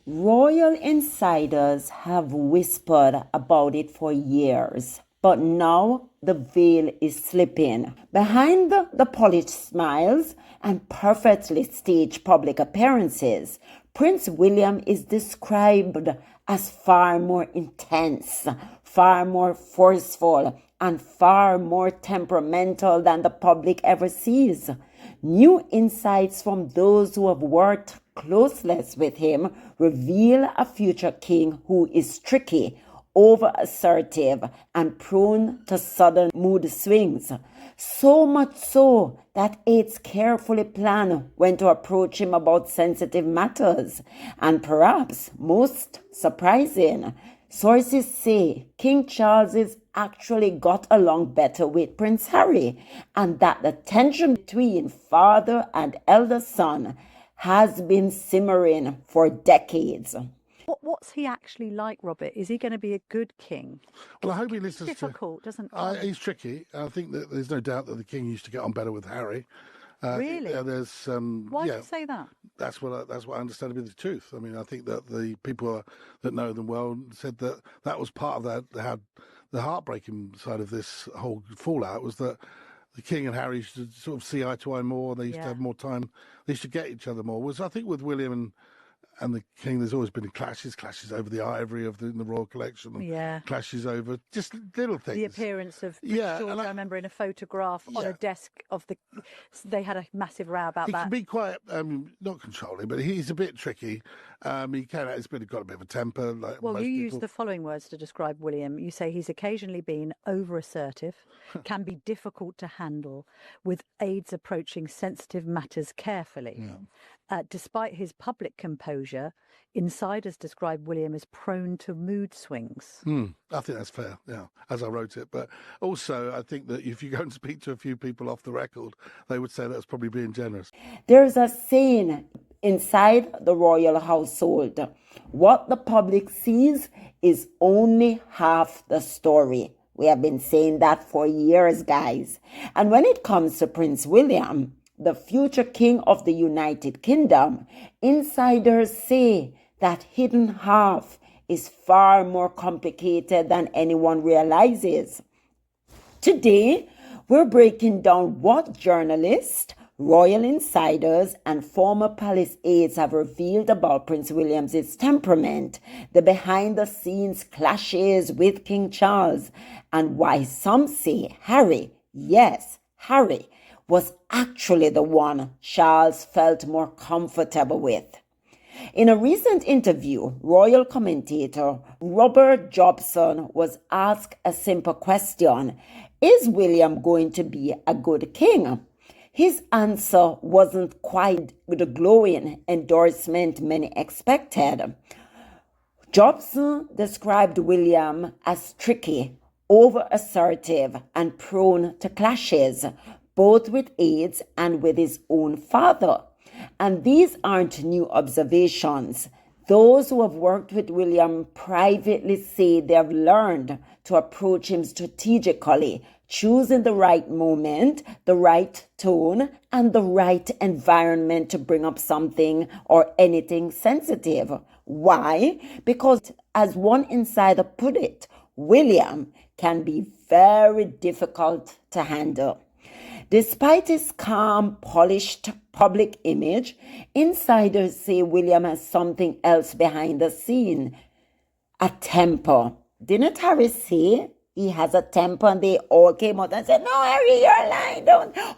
Royal insiders have whispered about it for years, but now the veil is slipping. Behind the polished smiles and perfectly staged public appearances, Prince William is described as far more intense, far more forceful, and far more temperamental than the public ever sees. New insights from those who have worked closest with him reveal a future king who is tricky, over-assertive, and prone to sudden mood swings. So much so that aides carefully plan when to approach him about sensitive matters. And perhaps most surprising, sources say King Charles actually got along better with Prince Harry, and that the tension between father and elder son has been simmering for decades. What's he actually like, Robert? Is he going to be a good king? Well, I hope he listens difficult, doesn't he's tricky. I think that there's no doubt that the king used to get on better with Harry. Really? There's Why do you say that? That's what I understand to be the truth. I mean, I think that the people that know them well said that was part of that. The heartbreaking side of this whole fallout was that the king and Harry used to sort of see eye to eye more. They used to have more time. They used to get each other more. Whereas I think with William and the king, there's always been clashes over the ivory in the royal collection, clashes over just little things. The appearance of George, I remember in a photograph on a desk they had a massive row about that. He can be quite, not controlling, but he's a bit tricky. He's got a bit of a temper. Like well, you use people. the following words to describe William. You say he's occasionally been over-assertive, can be difficult to handle, with aides approaching sensitive matters carefully. Yeah. Despite his public composure, insiders describe William as prone to mood swings. I think that's fair, as I wrote it. But also, I think that if you go and speak to a few people off the record, they would say that's probably being generous. There's a saying inside the royal household: what the public sees is only half the story. We have been saying that for years, guys. And when it comes to Prince William, the future king of the United Kingdom, insiders say that hidden half is far more complicated than anyone realizes. Today, we're breaking down what journalists, royal insiders, and former palace aides have revealed about Prince William's temperament, the behind-the-scenes clashes with King Charles, and why some say Harry, yes, Harry, was actually the one Charles felt more comfortable with. In a recent interview, royal commentator Robert Jobson was asked a simple question: is William going to be a good king? His answer wasn't quite the glowing endorsement many expected. Jobson described William as tricky, over-assertive, and prone to clashes, both with aides and with his own father. And these aren't new observations. Those who have worked with William privately say they have learned to approach him strategically, choosing the right moment, the right tone, and the right environment to bring up something or anything sensitive. Why? Because, as one insider put it, William can be very difficult to handle. Despite his calm, polished public image, insiders say William has something else behind the scene: a temper. Didn't Harry say he has a temper? And they all came out and said, no, Harry, you're lying.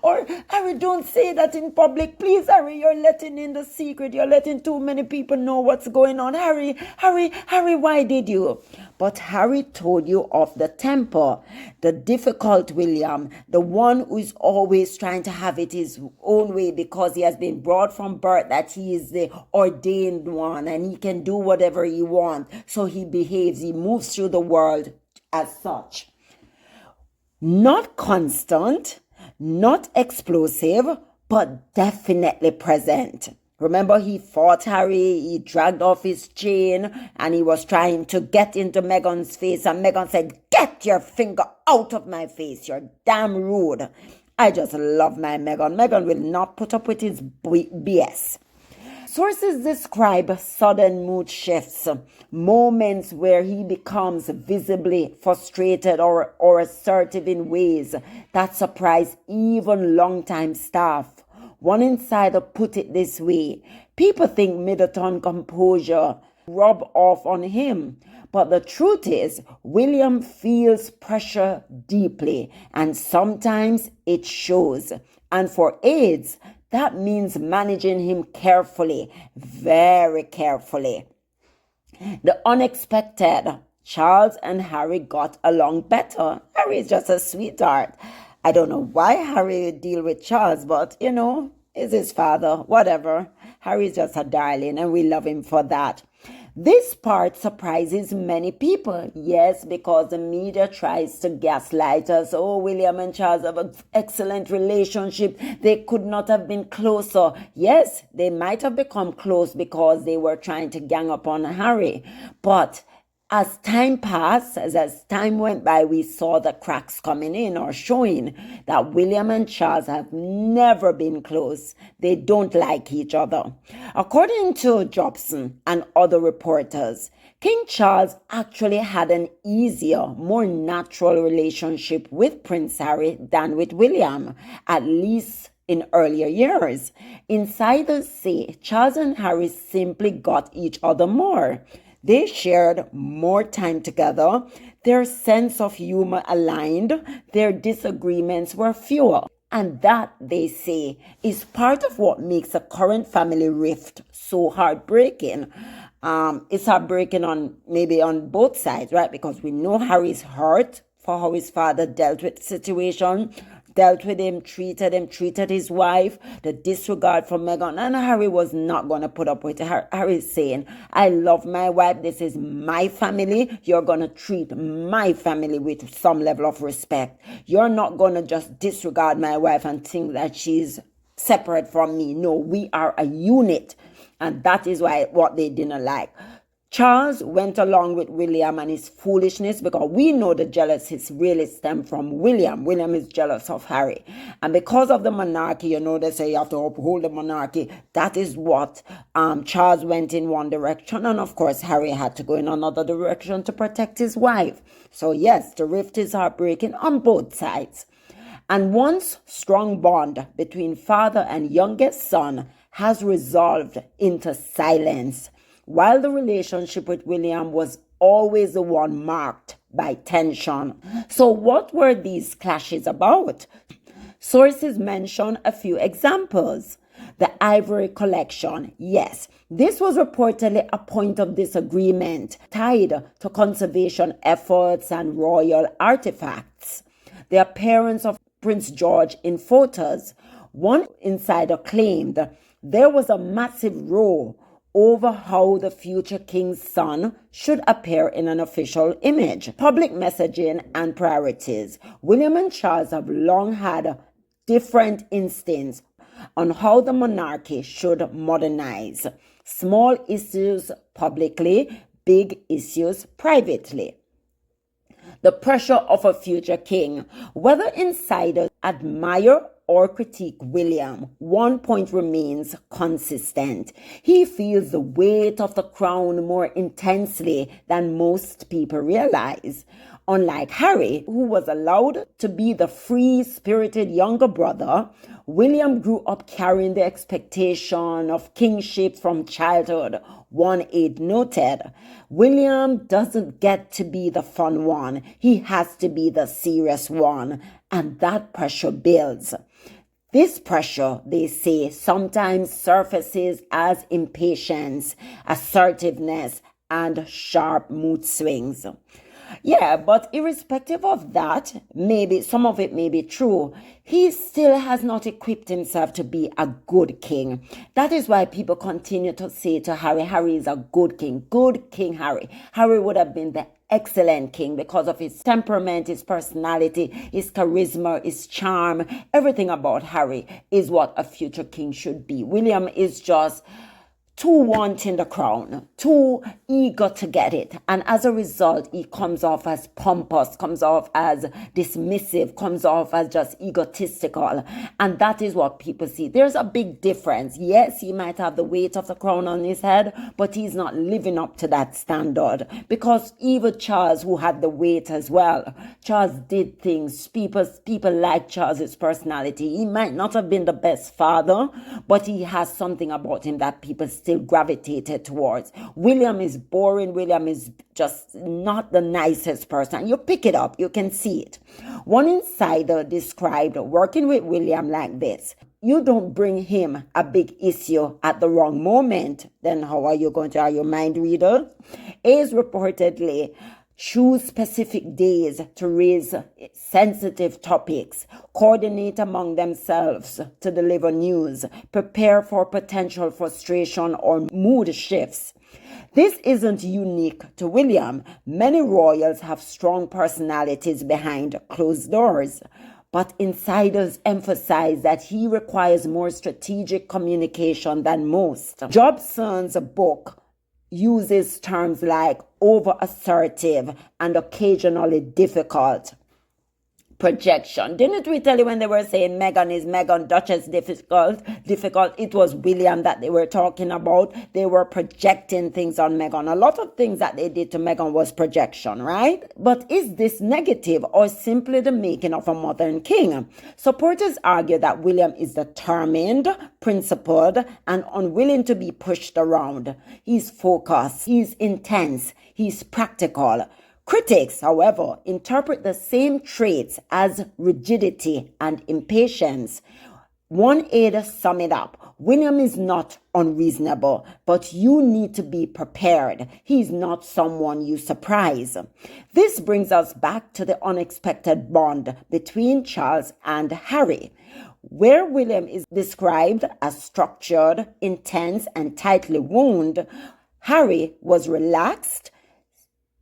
Or Harry, don't say that in public. Please, Harry, you're letting in the secret. You're letting too many people know what's going on. Harry, why did you? But Harry told you of the temper, the difficult William, the one who is always trying to have it his own way because he has been brought from birth that he is the ordained one and he can do whatever he wants. So he behaves, he moves through the world as such. Not constant, not explosive, but definitely present. Remember, he fought Harry, he dragged off his chain, and he was trying to get into Meghan's face, and Meghan said, get your finger out of my face, you're damn rude. I just love my Meghan. Meghan will not put up with his BS. Sources describe sudden mood shifts, moments where he becomes visibly frustrated or assertive in ways that surprise even longtime staff. One insider put it this way: people think Middleton's composure rub off on him, but the truth is William feels pressure deeply, and sometimes it shows. And for aides, that means managing him carefully, very carefully. The unexpected: Charles and Harry got along better. Harry is just a sweetheart. I don't know why Harry would deal with Charles, but is his father, whatever. Harry's just a darling and we love him for that. This part surprises many people. Yes, because the media tries to gaslight us. Oh, William and Charles have an excellent relationship. They could not have been closer. Yes, they might have become close because they were trying to gang up on Harry. But as time passed, as time went by, we saw the cracks coming in or showing that William and Charles have never been close. They don't like each other. According to Jobson and other reporters, King Charles actually had an easier, more natural relationship with Prince Harry than with William, at least in earlier years. Insiders say Charles and Harry simply got each other more. They shared more time together, their sense of humor aligned, their disagreements were fewer. And that, they say, is part of what makes a current family rift so heartbreaking. It's heartbreaking on both sides, right? Because we know Harry's hurt for how his father dealt with the situation, dealt with him, treated his wife, the disregard for Meghan. And Harry was not going to put up with it. Harry's saying, I love my wife. This is my family. You're going to treat my family with some level of respect. You're not going to just disregard my wife and think that she's separate from me. No, we are a unit. And that is what they didn't like. Charles went along with William and his foolishness because we know the jealousy really stemmed from William. William is jealous of Harry. And because of the monarchy, they say you have to uphold the monarchy. That is what Charles went in one direction. And of course, Harry had to go in another direction to protect his wife. So yes, the rift is heartbreaking on both sides. And once strong bond between father and youngest son has resolved into silence, while the relationship with William was always the one marked by tension. So what were these clashes about? Sources mention a few examples. The Ivory collection. Yes, this was reportedly a point of disagreement tied to conservation efforts and royal artifacts. The appearance of Prince George in photos. One insider claimed there was a massive row over how the future king's son should appear in an official image. Public messaging and priorities. William and Charles have long had different instincts on how the monarchy should modernize. Small issues publicly, big issues privately. The pressure of a future king. Whether insiders admire or critique William, one point remains consistent. He feels the weight of the crown more intensely than most people realize. Unlike Harry, who was allowed to be the free-spirited younger brother, William grew up carrying the expectation of kingship from childhood. One aide noted, William doesn't get to be the fun one. He has to be the serious one. And that pressure builds. This pressure, they say, sometimes surfaces as impatience, assertiveness, and sharp mood swings. Yeah, but irrespective of that, maybe some of it may be true, he still has not equipped himself to be a good king. That is why people continue to say to Harry, Harry is a good King Harry. Harry would have been the excellent king because of his temperament, his personality, his charisma, his charm. Everything about Harry is what a future king should be. William is just too wanting the crown, too eager to get it. And as a result, he comes off as pompous, comes off as dismissive, comes off as just egotistical. And that is what people see. There's a big difference. Yes, he might have the weight of the crown on his head, but he's not living up to that standard. Because even Charles, who had the weight as well, Charles did things. People like Charles's personality. He might not have been the best father, but he has something about him that people still gravitated towards. William is boring. William is just not the nicest person. You pick it up, you can see it. One insider described working with William like this: you don't bring him a big issue at the wrong moment, then how are you going to, are you mind reader? Hayes reportedly choose specific days to raise sensitive topics, coordinate among themselves to deliver news, prepare for potential frustration or mood shifts. This isn't unique to William. Many royals have strong personalities behind closed doors, but insiders emphasize that he requires more strategic communication than most. Jobson's book uses terms like over-assertive and occasionally difficult. Projection. Didn't we tell you when they were saying Meghan, Duchess difficult? It was William that they were talking about. They were projecting things on Meghan. A lot of things that they did to Meghan was projection, right? But is this negative or simply the making of a modern king? Supporters argue that William is determined, principled, and unwilling to be pushed around. He's focused, he's intense, he's practical. Critics, however, interpret the same traits as rigidity and impatience. One aide summed it up: William is not unreasonable, but you need to be prepared. He's not someone you surprise. This brings us back to the unexpected bond between Charles and Harry. Where William is described as structured, intense, and tightly wound, Harry was relaxed,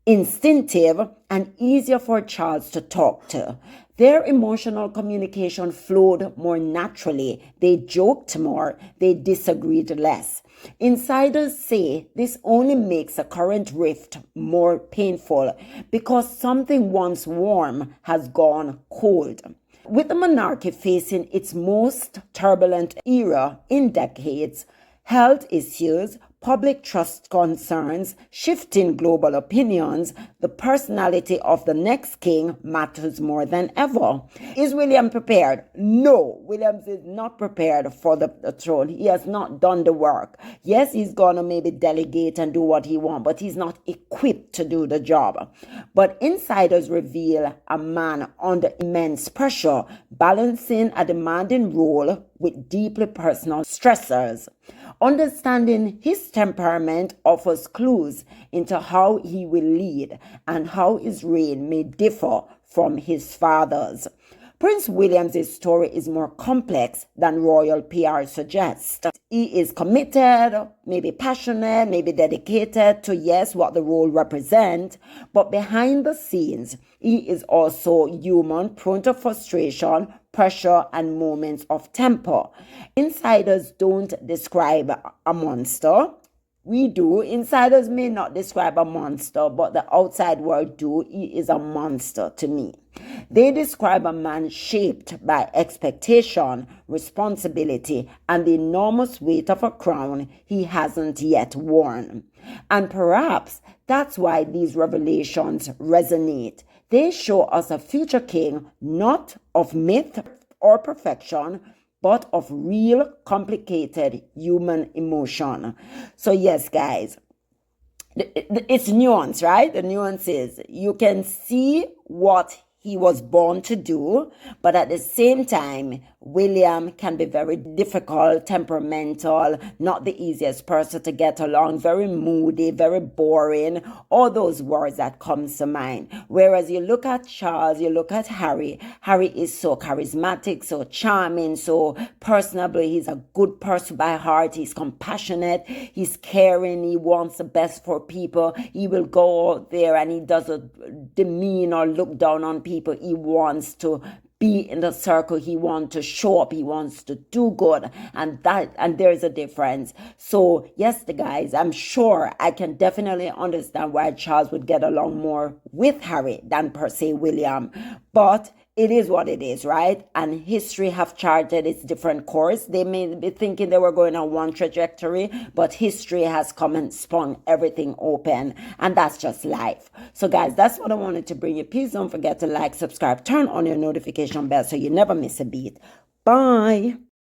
instinctive, and easier for Charles to talk to. Their emotional communication flowed more naturally. They joked more. They disagreed less. Insiders say this only makes a current rift more painful because something once warm has gone cold. With the monarchy facing its most turbulent era in decades, health issues, public trust concerns, shifting global opinions, the personality of the next king matters more than ever. Is William prepared? No, William is not prepared for the throne. He has not done the work. Yes, he's going to maybe delegate and do what he wants, but he's not equipped to do the job. But insiders reveal a man under immense pressure, balancing a demanding role with deeply personal stressors. Understanding his temperament offers clues into how he will lead and how his reign may differ from his father's. Prince William's story is more complex than royal PR suggests. He is committed, maybe passionate, maybe dedicated to, yes, what the role represents, but behind the scenes, he is also human, prone to frustration, pressure, and moments of temper. Insiders don't describe a monster. We do. Insiders may not describe a monster, but the outside world do. He is a monster to me. They describe a man shaped by expectation, responsibility, and the enormous weight of a crown he hasn't yet worn. And perhaps that's why these revelations resonate. They show us a future king not of myth or perfection, but of real, complicated human emotion. So yes, guys, it's nuance, right? The nuance is you can see what he was born to do, but at the same time, William can be very difficult, temperamental, not the easiest person to get along, very moody, very boring, all those words that comes to mind. Whereas you look at Charles, you look at Harry is so charismatic, so charming, so personable. He's a good person by heart. He's compassionate. He's caring. He wants the best for people. He will go out there and he doesn't demean or look down on people. He wants to be in the circle. He wants to show up. He wants to do good. And there's a difference. So yes, the guys, I'm sure I can definitely understand why Charles would get along more with Harry than per se William. But it is what it is, right? And history have charted its different course. They may be thinking they were going on one trajectory, but history has come and sprung everything open. And that's just life. So guys, that's what I wanted to bring you. Please don't forget to like, subscribe, turn on your notification bell so you never miss a beat. Bye.